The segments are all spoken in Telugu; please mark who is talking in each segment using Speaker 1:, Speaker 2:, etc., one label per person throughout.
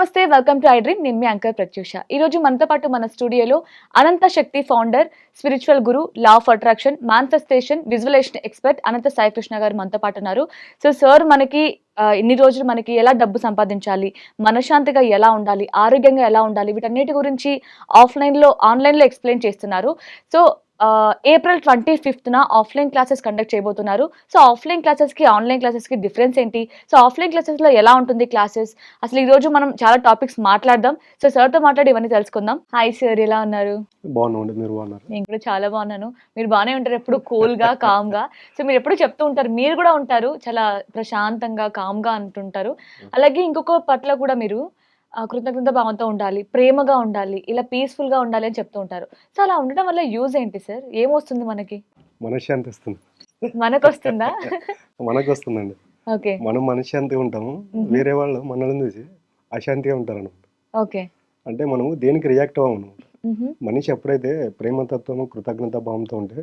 Speaker 1: నమస్తే, వెల్కమ్ టు ఐ డ్రీమ్. నేను మీ యాంకర్ ప్రత్యూష. ఈ రోజు మనతో పాటు మన స్టూడియోలో Anantha Shakti founder, spiritual guru, law of attraction, manifestation, visualisation expert Anantha Sai Krishna గారు మనతో పాటు ఉన్నారు. సో సార్ మనకి ఇన్ని రోజులు మనకి ఎలా డబ్బు సంపాదించాలి, మనశ్శాంతిగా ఎలా ఉండాలి, ఆరోగ్యంగా ఎలా ఉండాలి, వీటన్నిటి గురించి ఆన్లైన్లో ఎక్స్ప్లెయిన్ చేస్తున్నారు. సో ఏప్రిల్ 25న ఆఫ్లైన్ క్లాసెస్ కండక్ట్ చేయబోతున్నారు. సో ఆఫ్లైన్ క్లాసెస్కి ఆన్లైన్ క్లాసెస్కి డిఫరెన్స్ ఏంటి, సో ఆఫ్లైన్ క్లాసెస్లో ఎలా ఉంటుంది క్లాసెస్, అసలు ఈ రోజు మనం చాలా టాపిక్స్ మాట్లాడదాం. సో సార్తో మాట్లాడి ఇవన్నీ తెలుసుకుందాం. హాయ్ సార్, ఎలా ఉన్నారు?
Speaker 2: బాగున్నామండి, మీరు బాగున్నారు?
Speaker 1: నేను కూడా చాలా బాగున్నాను. మీరు బాగానే ఉంటారు, ఎప్పుడు కూల్గా కామ్గా. సో మీరు ఎప్పుడు చెప్తూ ఉంటారు, మీరు కూడా ఉంటారు చాలా ప్రశాంతంగా కామ్గా అంటుంటారు. అలాగే ఇంకొక పట్ల కూడా మీరు కృతజ్ఞత భావంతో ఉండాలి, ప్రేమగా ఉండాలి, ఇలా పీస్ఫుల్గా ఉండాలి అని చెప్తూ ఉంటారు. సో అలా ఉండడం వల్ల యూజ్ ఏంటి సార్? ఏమొస్తుంది మనకి?
Speaker 2: మనశ్శాంతి వస్తుంది.
Speaker 1: మనకు వస్తుందా?
Speaker 2: మనకు వస్తుందండి.
Speaker 1: ఓకే.
Speaker 2: మనం మనశ్శాంతిగా ఉంటాము, వేరే వాళ్ళు మనల్ని చూసి అశాంతిగా ఉంటారు అనమాట.
Speaker 1: ఓకే.
Speaker 2: అంటే మనము దేనికి రియాక్ట్ అవ్వము. మనిషి ఎప్పుడైతే ప్రేమతత్వము కృతజ్ఞత భావంతో ఉంటే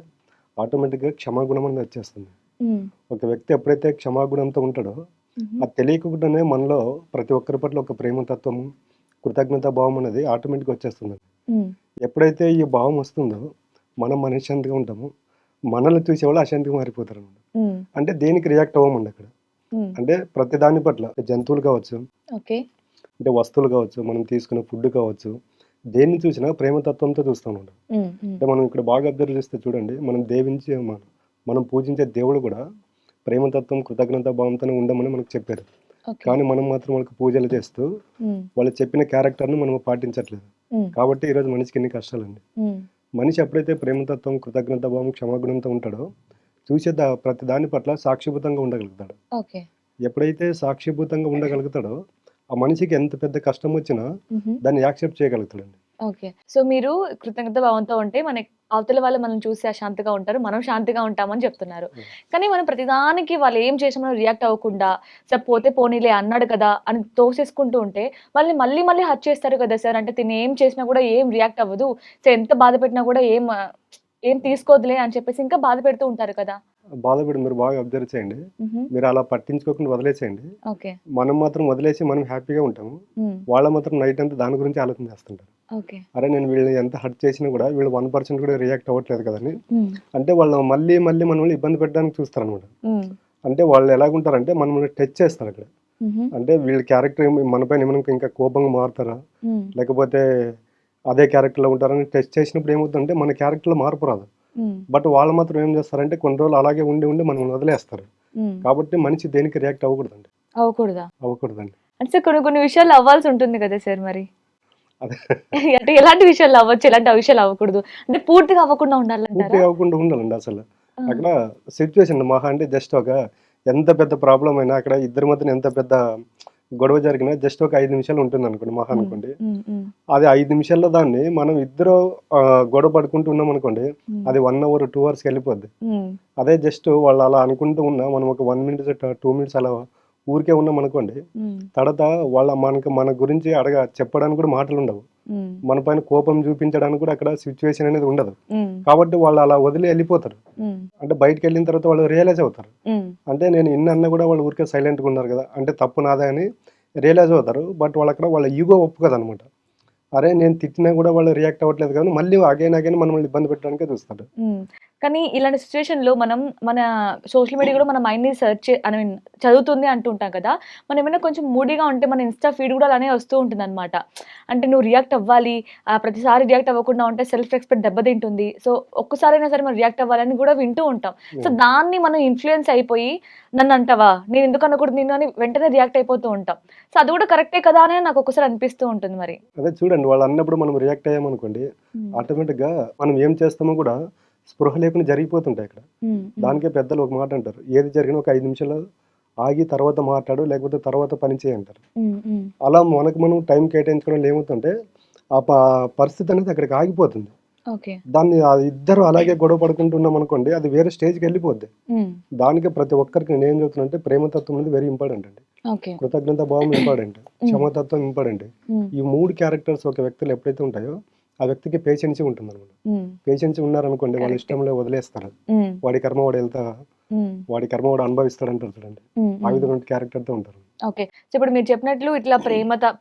Speaker 2: ఆటోమేటిక్గా క్షమాగుణం అనేది వచ్చేస్తుంది. ఒక వ్యక్తి ఎప్పుడైతే క్షమాగుణంతో ఉంటాడో అది తెలియకుండానే మనలో ప్రతి ఒక్కరి పట్ల ఒక ప్రేమతత్వము కృతజ్ఞత భావం అనేది ఆటోమేటిక్గా వచ్చేస్తుంది. ఎప్పుడైతే ఈ భావం వస్తుందో మనం మనశ్శాంతిగా ఉంటాము, మనల్ని చూసేవాళ్ళు అశాంతిగా మారిపోతారు అనమాట. అంటే దేనికి రియాక్ట్ అవ్వమండి అక్కడ. అంటే ప్రతి దాని పట్ల జంతువులు కావచ్చు, అంటే వస్తువులు కావచ్చు, మనం తీసుకునే ఫుడ్ కావచ్చు, దేన్ని చూసినా ప్రేమతత్వంతో చూస్తూ ఉంటాం. అంటే మనం ఇక్కడ బాగా అబ్జర్వ్ చేస్తే చూడండి, మనం పూజించే దేవుడు కూడా ప్రేమతత్వం కృతజ్ఞత భావంతోనే ఉండమని మనకు చెప్పారు. కానీ మనం మాత్రం వాళ్ళకి పూజలు చేస్తూ వాళ్ళు చెప్పిన క్యారెక్టర్ను మనం పాటించట్లేదు. కాబట్టి ఈరోజు మనిషికి ఎన్ని కష్టాలండి. మనిషి ఎప్పుడైతే ప్రేమతత్వం కృతజ్ఞత భావం క్షమాగుణంతో ఉంటాడో చూసే ప్రతి దాని పట్ల సాక్షిభూతంగా ఉండగలుగుతాడు. ఎప్పుడైతే సాక్షిభూతంగా ఉండగలుగుతాడో ఆ మనిషికి ఎంత పెద్ద కష్టం వచ్చినా దాన్ని యాక్సెప్ట్ చేయగలుగుతాడండి.
Speaker 1: ఓకే. సో మీరు కృతజ్ఞత భావంతో ఉంటే మనకి అవతల వాళ్ళు మనం చూసి అశాంతిగా ఉంటారు, మనం శాంతిగా ఉంటామని చెప్తున్నారు. కానీ మనం ప్రతిదానికి వాళ్ళు ఏం చేసినా మనం రియాక్ట్ అవ్వకుండా, సార్ పోతే పోనీలే అన్నాడు కదా అని తోసేసుకుంటూ ఉంటే వాళ్ళని మళ్ళీ మళ్ళీ హర్ట్ చేస్తారు కదా సార్. అంటే తిని ఏం చేసినా కూడా ఏం రియాక్ట్ అవ్వదు, సో ఎంత బాధ పెట్టినా కూడా ఏం తీసుకోదులే అని చెప్పేసి ఇంకా బాధ పెడుతూ ఉంటారు కదా.
Speaker 2: బాధపడి మీరు బాగా అబ్జర్వ్ చేయండి. మీరు అలా పట్టించుకోకుండా వదిలేసేయండి. మనం మాత్రం వదిలేసి మనం హ్యాపీగా ఉంటాము. వాళ్ళ మాత్రం నైట్ అంతా దాని గురించి ఆలోచన చేస్తుంటారు. అరే నేను వీళ్ళని ఎంత హర్ట్ చేసినా కూడా వీళ్ళు 1% కూడా రియాక్ట్ అవ్వట్లేదు కదని. అంటే వాళ్ళు మళ్ళీ మళ్ళీ మనల్ని ఇబ్బంది పెట్టడానికి చూస్తారు అనమాట. అంటే వాళ్ళు ఎలాగుంటారంటే మనల్ని టచ్ చేస్తారు అక్కడ. అంటే వీళ్ళ క్యారెక్టర్ మనపైన ఏమైనా ఇంకా కోపంగా మారుతారా, లేకపోతే అదే క్యారెక్టర్లో ఉంటారని టెస్ట్ చేసినప్పుడు ఏమవుతుందంటే మన క్యారెక్టర్లో మార్పు రాదు. బట్ వాళ్ళు మాత్రం ఏం చేస్తారంటే కొన్ని రోజులు అలాగే ఉండి మనం వదిలేస్తారు. కాబట్టి మనిషి దేనికి రియాక్ట్ అవ్వకూడదండి. అవ్వకూడదండి.
Speaker 1: అంటే కొన్ని విషయాలు అవ్వాల్సి ఉంటుంది కదా సార్. మరి
Speaker 2: అదే
Speaker 1: అంటే ఎలాంటి విషయాలు అవ్వచ్చు, ఎలాంటి విషయాలు అవ్వకూడదు, అంటే పూర్తిగా అవ్వకుండా
Speaker 2: ఉండాలండి. అసలు అక్కడ సిచ్యువేషన్ మహా అంటే జస్ట్ ఒక ఎంత పెద్ద ప్రాబ్లం అయినా అక్కడ ఇద్దరి మధ్యన ఎంత పెద్ద గొడవ జరిగినా జస్ట్ ఒక 5 నిమిషాలు ఉంటుంది అనుకోండి, మహా అనుకోండి. అది 5 నిమిషాల్లో దాన్ని మనం ఇద్దరు గొడవ పడుకుంటూ ఉన్నాం అనుకోండి, అది 1 అవర్ 2 అవర్స్కి వెళ్ళిపోద్ది. అదే జస్ట్ వాళ్ళు అలా అనుకుంటూ ఉన్నా మనం ఒక 1 మినిట్ 2 మినిట్స్ అలా ఊరికే ఉన్నాం అనుకోండి, తర్వాత మన గురించి చెప్పడానికి కూడా మాటలు ఉండవు, మన పైన కోపం చూపించడానికి కూడా అక్కడ సిచ్యువేషన్ అనేది ఉండదు. కాబట్టి వాళ్ళు అలా వదిలి వెళ్ళిపోతారు. అంటే బయటకు వెళ్ళిన తర్వాత వాళ్ళు రియలైజ్ అవుతారు. అంటే నేను అన్నా కూడా వాళ్ళు ఊరికే సైలెంట్గా ఉన్నారు కదా, అంటే తప్పు నాదే అని రియలైజ్ అవుతారు. బట్ వాళ్ళు అక్కడ వాళ్ళ ఈగో ఒప్పుకోదు అనమాట. అరే నేను తిట్టినా కూడా వాళ్ళు రియాక్ట్ అవ్వట్లేదు కానీ మళ్ళీ అగైన్ మనల్ని ఇబ్బంది పెట్టడానికే చూస్తారు.
Speaker 1: కానీ ఇలాంటి సిచ్యువేషన్లో మన సోషల్ మీడియా కూడా మన మైండ్ని చదువుతుంది అంటుంటాం కదా. మనం ఏమైనా కొంచెం మూడీగా ఉంటే మన ఇన్స్టా ఫీడ్ కూడా అలానే వస్తూ ఉంటుంది అనమాట. అంటే నువ్వు రియాక్ట్ అవ్వాలి, ప్రతిసారి రియాక్ట్ అవ్వకుండా ఉంటే సెల్ఫ్ రెస్పెక్ట్ దెబ్బతింటుంది, సో ఒక్కసారైనా సరే మనం రియాక్ట్ అవ్వాలని కూడా వింటూ ఉంటాం. సో దాన్ని మనం ఇన్ఫ్లుయెన్స్ అయిపోయి నన్ను అంటావా, నేను ఎందుకు అనకూడదు నిన్ను అని వెంటనే రియాక్ట్ అయిపోతూ ఉంటాం. సో అది కూడా కరెక్టే కదా అని నాకు ఒక్కసారి అనిపిస్తూ ఉంటుంది. మరి
Speaker 2: అదే చూడండి, వాళ్ళు అన్నప్పుడు మనం రియాక్ట్ అయ్యామనుకోండి, ఆటోమేటిక్గా మనం ఏం చేస్తామో కూడా స్పృహ లేకుండా జరిగిపోతుంటాయి అక్కడ. దానికే పెద్దలు ఒక మాట అంటారు, ఏది జరిగినా ఒక 5 నిమిషాలు ఆగి తర్వాత మాట్లాడు, లేకపోతే తర్వాత పని చేయంటారు. అలా మనం టైం కేటాయించుకోవడం ఏమవుతుంటే ఆ పరిస్థితి అనేది అక్కడికి ఆగిపోతుంది. దాన్ని ఇద్దరు అలాగే గొడవ పడుకుంటున్నాం అనుకోండి, అది వేరే స్టేజ్కి వెళ్ళిపోద్ది. దానికి ప్రతి ఒక్కరికి నేను ఏం చెప్తున్నా ప్రేమతత్వం అనేది వెరీ ఇంపార్టెంట్ అండి. కృతజ్ఞత భావం ఇంపార్టెంట్, క్షమతత్వం ఇంపార్టెంట్. ఈ 3 క్యారెక్టర్స్ ఒక వ్యక్తిలో ఎప్పుడైతే ఉంటాయో ఆ వ్యక్తికి పేషెన్సీ ఉంటుంది అనమాట. పేషెన్సీ ఉన్నారనుకోండి వాళ్ళ ఇష్టంలో వదిలేస్తారు. వాడి కర్మ వాడు అనుభవిస్తాడు అంటారు చూడండి, ఆ విధమైన క్యారెక్టర్తో ఉంటారు.
Speaker 1: ఓకే. సో, ఇప్పుడు మీరు చెప్పినట్లు ఇట్లా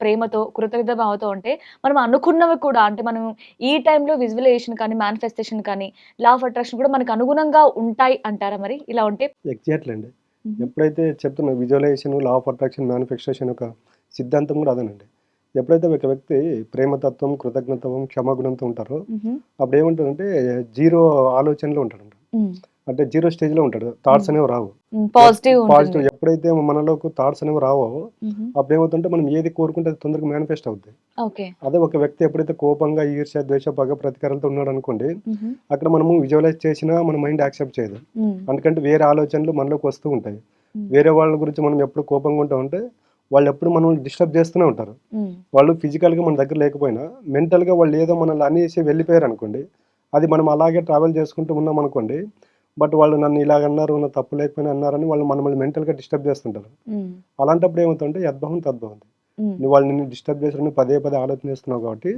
Speaker 1: ప్రేమతో, కృతజ్ఞత భావంతో ఉంటే, మనం అనుకున్నవి కూడా అంటే మనం ఈ టైంలో విజువలైజేషన్ కానీ, మానిఫెస్టేషన్ కానీ, లా ఆఫ్ అట్రాక్షన్ కూడా మనకు అనుగుణంగా ఉంటాయి అంటారా మరి ఇలా ఉంటే?
Speaker 2: ఎగ్జాక్ట్లీ అండి.
Speaker 1: హుహు.
Speaker 2: ఎప్పుడైతే చెప్తున్నా visualisation, law of attraction, manifestation యొక్క సిద్ధాంతం కూడా అదేనండి. ఎప్పుడైతే ఒక వ్యక్తి ప్రేమతత్వం, కృతజ్ఞతత్వం, క్షమాగుణంతో ఉంటారో
Speaker 1: హుహు.
Speaker 2: అప్పుడు ఏముంటదంటే జీరో ఆలోచనలో ఉంటాడంట.
Speaker 1: హ్మ్.
Speaker 2: అంటే జీరో స్టేజ్‌లో ఉంటాడు. థాట్స్
Speaker 1: హ్మ్.
Speaker 2: అనేవి రావు.
Speaker 1: హ్మ్. పాజిటివ్ ఉంటుంది.
Speaker 2: పాజిటివ్ ఎప్పుడైతే మనలోకి థాట్స్ అనేవి రావో
Speaker 1: హుహు.
Speaker 2: అప్పుడేమవుతుందంటే మనం ఏది కోరుకుంటే అది తొందరగా మేనిఫెస్ట్ అవుద్ది.
Speaker 1: ఓకే.
Speaker 2: అదే ఒక వ్యక్తి ఎప్పుడైతే కోపంగా, ఈర్ష్య, ద్వేష, పగ, ప్రతీకారాలతో ఉన్నాడనుకోండి,
Speaker 1: హుహు.
Speaker 2: అక్కడ మనము విజువలైజ్ చేసినా మన మైండ్ యాక్సెప్ట్ చేయదు.
Speaker 1: హ్మ్.
Speaker 2: ఎందుకంటే వేరే ఆలోచనలు మనలోకి వస్తూ ఉంటాయి.
Speaker 1: హ్మ్.
Speaker 2: వేరే వాళ్ళ గురించి మనం ఎప్పుడు కోపంగా ఉంటామంటే వాళ్ళెప్పుడు మనల్ని డిస్టర్బ్ చేస్తూనే ఉంటారు.
Speaker 1: హ్మ్.
Speaker 2: వాళ్ళు ఫిజికల్‌గా మన దగ్గర లేకపోయినా మెంటల్‌గా వాళ్ళు ఏదో మనల్ని అనేసి వెళ్ళిపోయారనుకోండి, అది మనం అలాగే ట్రావెల్ చేసుకుంటూ ఉన్నామనుకోండి, బట్ వాళ్ళు నన్ను ఇలాగన్నారు, నా తప్పు లేకపోయినా అన్నారని వాళ్ళు మనల్ని మెంటల్‌గా డిస్టర్బ్ చేస్తుంటారు.
Speaker 1: హ్మ్.
Speaker 2: అలాంటప్పుడు ఏమవుతుందంటే యద్భవం తద్భవం.
Speaker 1: హ్మ్.
Speaker 2: నువ్వు వాళ్ళు నిన్ను డిస్టర్బ్ చేశారని పదే పదే ఆలోచన చేస్తున్నావు కాబట్టి,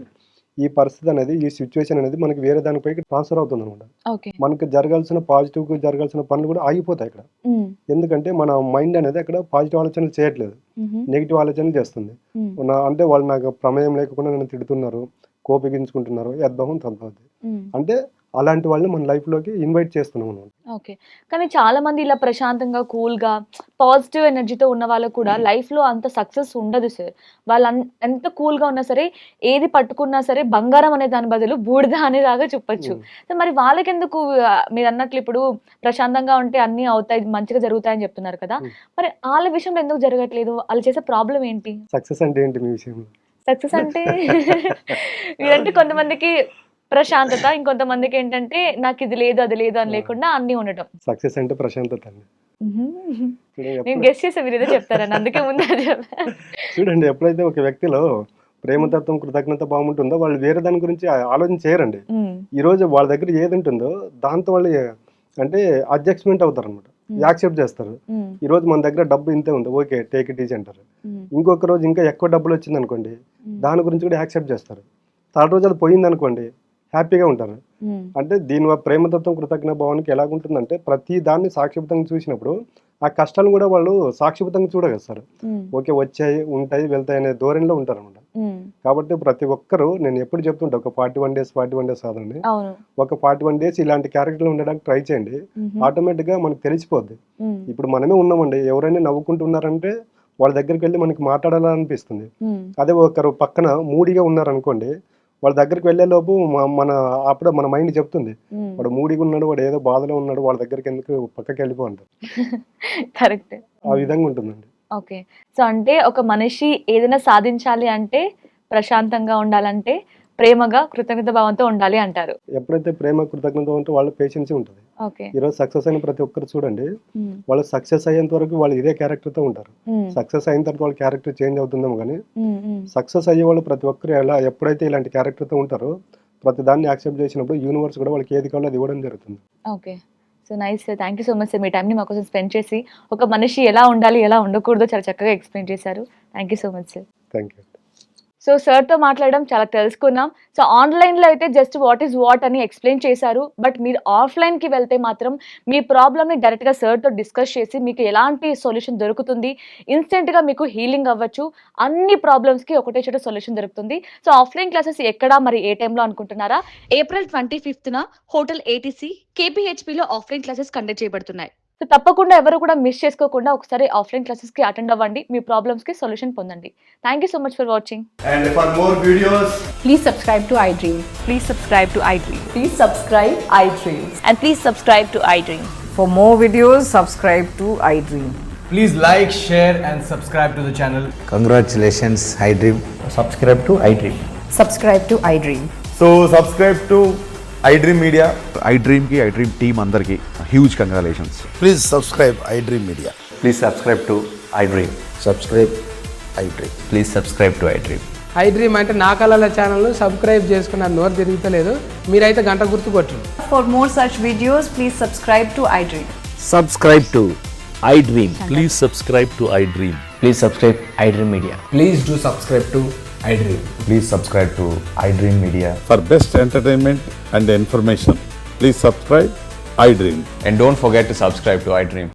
Speaker 2: ఈ పరిస్థితి అనేది, ఈ సిట్యుయేషన్ అనేది మనకి వేరే దానిపైకి ట్రాన్స్‌ఫర్ అవుతుందనమాట.
Speaker 1: ఓకే.
Speaker 2: మనకు జరగాల్సిన పాజిటివ్‌గా జరగాల్సిన పనులు కూడా ఆగిపోతాయి అక్కడ.
Speaker 1: హ్మ్.
Speaker 2: ఎందుకంటే మన మైండ్ అనేది అక్కడ పాజిటివ్ ఆలోచనలు చేయట్లేదు.
Speaker 1: హుహు.
Speaker 2: నెగెటివ్ ఆలోచనలు చేస్తుంది.
Speaker 1: హ్మ్.
Speaker 2: అంటే వాళ్ళు నాకు ప్రమేయం లేకుండా నన్ను తిడుతున్నారు, కోపగించుకుంటున్నారు, యద్భవం తద్భవతి.
Speaker 1: హ్మ్.
Speaker 2: అంటే అలాంటి వాళ్ళని మన లైఫ్‌లోకి ఇన్వైట్ చేస్తున్నాం అనమాట.
Speaker 1: ఓకే. కానీ చాలామంది ఇలా ప్రశాంతంగా, కూల్‌గా, పాజిటివ్ ఎనర్జీతో ఉన్న వాళ్ళకి కూడా లైఫ్‌లో అంత సక్సెస్ ఉండదు సార్. ఎంత కూల్‌గా ఉన్నా సరే, ఏది పట్టుకున్నా సరే బంగారం అనే దాని బదులు బూడిద అనేలాగా చెప్పొచ్చు.
Speaker 2: హ్మ్.
Speaker 1: సో, మరి వాళ్ళకెందుకు మీరన్నట్లు ఇప్పుడు ప్రశాంతంగా ఉంటే అన్నీ అవుతాయి, మంచిగా జరుగుతాయని చెప్తున్నారు కదా!
Speaker 2: హ్మ్.
Speaker 1: మరి ఆళ్ళ విషయంలో ఎందుకు జరగట్లేదు? ఆళ్ళు చేసే ప్రాబ్లమ్ ఏంటి?
Speaker 2: సక్సెస్ అంటే ఏంటి మీ విషయంలో?
Speaker 1: సక్సెస్ అంటే మీరంటే కొంతమందికి ప్రశాంతత, ఇంకొంతమందికేంటంటే నాకిది లేదు, అది లేదు అని
Speaker 2: ఆ!
Speaker 1: లేకుండా అన్నీ ఉండటం.
Speaker 2: సక్సెస్ అంటే ప్రశాంతత అండి.
Speaker 1: హుహు.
Speaker 2: చూడండి
Speaker 1: నేను
Speaker 2: ఎప్పుడు
Speaker 1: గెస్ చేసా మీరేదో చెప్తారని. అందుకే ముందే అది చెప్పా.
Speaker 2: చూడండి ఎప్పుడైతే ఒక వ్యక్తిలో
Speaker 1: హ్మ్.
Speaker 2: ప్రేమతత్వం, కృతజ్ఞత భావం ఉంటుందో వాళ్ళు వేరే దాని గురించి ఆలోచన చేయరండి.
Speaker 1: హ్మ్.
Speaker 2: ఈరోజు వాళ్ళ దగ్గర ఏదుంటుందో దాంతో వాళ్ళు అంటే అడ్జస్ట్‌మెంట్ అవుతారనమాట.
Speaker 1: హ్మ్.
Speaker 2: యాక్సెప్ట్ చేస్తారు.
Speaker 1: హ్మ్.
Speaker 2: ఈరోజు మన దగ్గర డబ్బు ఇంతే ఉంది. ఓకే. టేక్ ఇట్ ఈజీ అంటారు.
Speaker 1: హ్మ్.
Speaker 2: ఇంకొక రోజు ఇంకా ఎక్కువ డబ్బులొచ్చిందనుకోండి,
Speaker 1: హ్మ్.
Speaker 2: దాని గురించి కూడా యాక్సెప్ట్ చేస్తారు. థర్డ్ రోజు అది పోయిందనుకోండి, హ్యాపీగా ఉంటారు.
Speaker 1: హ్మ్.
Speaker 2: అంటే దీని ప్రేమతత్వం, కృతజ్ఞ భావానికి ఎలాగుంటుందంటే ప్రతి దాన్ని సాక్షిభూతంగా చూసినప్పుడు, ఆ కష్టాలను కూడా వాళ్ళు సాక్షిభూతంగా చూడగలుగుతారు.
Speaker 1: హ్మ్.
Speaker 2: ఓకే. వచ్చాయి, ఉంటాయి, వెళ్తాయి అనే ధోరణిలో ఉంటారనమాట.
Speaker 1: హ్మ్.
Speaker 2: కాబట్టి ప్రతి ఒక్కరు నేను ఎప్పుడు చెప్తుంటా ఒక 41 డేస్ కాదండి.
Speaker 1: అవును.
Speaker 2: ఒక 41 డేస్ ఇలాంటి క్యారెక్టర్‌లో ఉండడానికి ట్రై చేయండి.
Speaker 1: హుహు.
Speaker 2: ఆటోమేటిక్‌గా మనకు తెలిసిపోద్ది.
Speaker 1: హ్మ్.
Speaker 2: ఇప్పుడు మనమే ఉన్నామండి. ఎవరైనా నవ్వుకుంటున్నారంటే వాళ్ళ దగ్గరికెళ్లి మనకి మాట్లాడాలనిపిస్తుంది.
Speaker 1: హ్మ్.
Speaker 2: అదే ఒకరు పక్కన మూడీగా ఉన్నారనుకోండి, వాళ్ళ దగ్గరికి వెళ్ళేలోపు మన అప్పుడే మన మైండ్ చెప్తుంది.
Speaker 1: హ్మ్.
Speaker 2: వాడు మూడీగా ఉన్నాడు, వాడు ఏదో బాధలో ఉన్నాడు, వాళ్ళ దగ్గరికెందుకు పక్కకెళ్ళిపో అంటారు.
Speaker 1: కరెక్టే.
Speaker 2: ఆ
Speaker 1: హ్మ్.
Speaker 2: విధంగా ఉంటుందండి.
Speaker 1: ఓకే. సో, అంటే ఒక మనిషి ఏదైనా సాధించాలి అంటే, ప్రశాంతంగా ఉండాలంటే, ప్రేమగా, కృతజ్ఞత భావంతో ఉండాలి అంటారు.
Speaker 2: ఎప్పుడైతే ప్రేమ, కృతజ్ఞత ఉంటే వాళ్ళ పేషెన్సీ ఉంటది.
Speaker 1: ఓకే.
Speaker 2: ఈరోజు సక్సెస్ అయిన ప్రతి ఒక్కరు చూడండి,
Speaker 1: హ్మ్.
Speaker 2: వాళ్ళు సక్సెస్ అయ్యేంత వరకు వాళ్ళు ఇదే క్యారెక్టర్‌తో ఉంటారు.
Speaker 1: హ్మ్.
Speaker 2: సక్సెస్ అయిన తర్వాత వాళ్ళ క్యారెక్టర్ చేంజ్ అవుతుందేమో గానీ,
Speaker 1: హ్మ్. హ్మ్.
Speaker 2: సక్సెస్ అయ్యేవాళ్ళు ప్రతి ఒక్కరు ఎప్పుడైతే ఇలాంటి క్యారెక్టర్‌తో ఉంటారో, ప్రతి దాన్ని యాక్సెప్ట్ చేసినప్పుడు యూనివర్స్ కూడా వాళ్ళకి ఏది కావాలో అది ఇవ్వడం జరుగుతుంది.
Speaker 1: Okay. So, nice sir. Thank you so much sir. మీ టైమ్‌ని మా కోసం స్పెండ్ చేసి, ఒక మనిషి ఎలా ఉండాలి, ఎలా ఉండకూడదో చాలా చక్కగా ఎక్స్‌ప్లెయిన్ చేశారు. Thank you so much sir.
Speaker 2: Thank you.
Speaker 1: So, సార్‌తో మాట్లాడడం చాలా తెలుసుకున్నాం. సో, ఆన్‌లైన్‌లో అయితే జస్ట్ వాట్ ఈస్ వాట్ అని ఎక్స్‌ప్లెయిన్ చేశారు. బట్ మీరు ఆఫ్‌లైన్‌కి వెళ్తే మాత్రం మీ ప్రాబ్లమ్‌ని డైరెక్ట్‌గా సార్‌తో డిస్కస్ చేసి మీకు ఎలాంటి సొల్యూషన్ దొరుకుతుంది. ఇన్‌స్టెంట్‌గా మీకు హీలింగ్ అవ్వచ్చు. అన్ని ప్రాబ్లమ్స్‌కి ఒకటే చోట సొల్యూషన్ దొరుకుతుంది. సో, ఆఫ్‌లైన్ క్లాసెస్ ఎక్కడ మరి ఏ టైంలో అనుకుంటున్నారా? ఏప్రిల్ 25న హోటల్ ఏటీసీ కేపీహెచ్‌పీలో ఆఫ్‌లైన్ క్లాసెస్ కండక్ట్ చేయబడుతున్నాయి. సో, తప్పకుండా ఎవరు కూడా మిస్ చేసుకోకుండా ఒకసారి ఆఫ్‌లైన్ క్లాసెస్‌కి అటెండ్ అవ్వండి. మీ ప్రాబ్లమ్స్‌కి సొల్యూషన్ పొందండి. Thank you so much for watching.
Speaker 3: And for more videos,
Speaker 4: Please subscribe to iDream.
Speaker 5: Please subscribe to iDream.
Speaker 4: Please subscribe iDream.
Speaker 5: And please subscribe to iDream.
Speaker 4: For more videos, subscribe to iDream.
Speaker 3: please like, share, and subscribe to the channel.
Speaker 6: Congratulations, iDream.
Speaker 7: subscribe to iDream.
Speaker 4: Subscribe to iDream.
Speaker 7: So subscribe to iDream Media.
Speaker 8: iDream ki iDream team అందరికి huge congratulations.
Speaker 6: Please subscribe iDream Media.
Speaker 7: Please subscribe to iDream.
Speaker 6: Subscribe iDream.
Speaker 7: Please subscribe to iDream.
Speaker 9: iDream అంటే నా కళల ఛానల్ సబ్స్క్రైబ్ చేసుకున్న నోరు తిరుగుతలేదు. మీరైతే గంట గుర్తు కొట్టండి.
Speaker 4: For more such videos, please subscribe to iDream.
Speaker 6: Subscribe to iDream.
Speaker 10: Please subscribe to iDream.
Speaker 7: Please subscribe iDream Media.
Speaker 9: Please do subscribe to iDream.
Speaker 7: Please subscribe to iDream Media.
Speaker 8: For best entertainment and information, please subscribe iDream.
Speaker 7: And don't forget to subscribe to iDream.